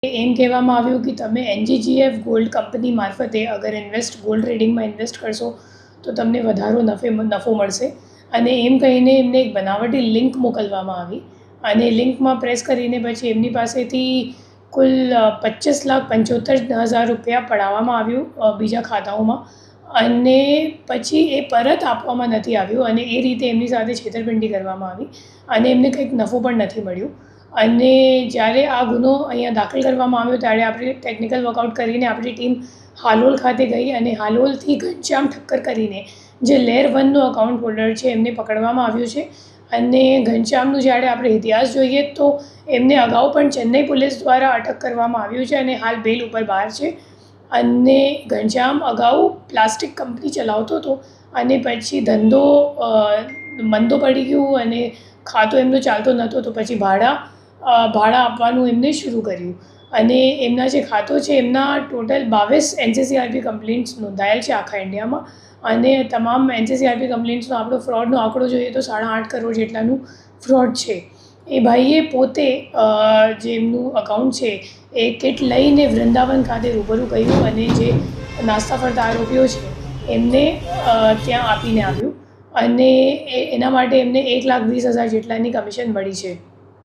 એમ કહેવામાં આવ્યું કે તમે NGGF ગોલ્ડ કંપની મારફતે અગર ગોલ્ડ ટ્રેડિંગમાં ઇન્વેસ્ટ કરશો તો તમને વધારો નફો મળશે અને એમ કહીને એમને એક બનાવટી લિંક મોકલવામાં આવી અને લિંકમાં પ્રેસ કરીને પછી એમની પાસેથી કુલ 25,75,000 રૂપિયા પડાવવામાં આવ્યું બીજા ખાતાઓમાં અને પછી એ પરત આપવામાં નથી આવ્યું અને એ રીતે એમની સાથે છેતરપિંડી કરવામાં આવી અને એમને કંઈક નફો પણ નથી મળ્યું અને જ્યારે આ ગુનો અહીંયા દાખલ કરવામાં આવ્યો ત્યારે આપણે ટેકનિકલ વર્કઆઉટ કરીને આપણી ટીમ હાલોલ ખાતે ગઈ અને હાલોલથી ઘનશ્યામ ઠક્કર કરીને જે લેર 1નો અકાઉન્ટ હોલ્ડર છે એમને પકડવામાં આવ્યું છે અને ઘનશ્યામનું જ્યારે આપણે ઇતિહાસ જોઈએ તો એમને અગાઉ પણ ચેન્નઈ પોલીસ દ્વારા અટક કરવામાં આવ્યું છે અને હાલ બેલ ઉપર બહાર છે અને ઘનશ્યામ અગાઉ પ્લાસ્ટિક કંપની ચલાવતો હતો અને પછી ધંધો મંદો પડી ગયું અને ખાતો એમનો ચાલતો નહોતો તો પછી ભાડા આપવાનું એમને શરૂ કર્યું અને એમના જે ખાતો છે એમના ટોટલ 22 NCCRP કમ્પ્લેન્ટ્સ નોંધાયેલ છે આખા ઇન્ડિયામાં અને તમામ NCCRP કમ્પ્લેન્ટ્સનો આપણો ફ્રોડનો આંકડો જોઈએ તો 8.5 કરોડ જેટલાનું ફ્રોડ છે. એ ભાઈએ પોતે જે એમનું અકાઉન્ટ છે એ કિટ લઈને વૃંદાવન ખાતે રૂબરૂ ગયું અને જે નાસ્તા ફરતા આરોપીઓ છે એમને ત્યાં આપીને આવ્યું અને એના માટે એમને 1,20,000 જેટલાની કમિશન મળી છે.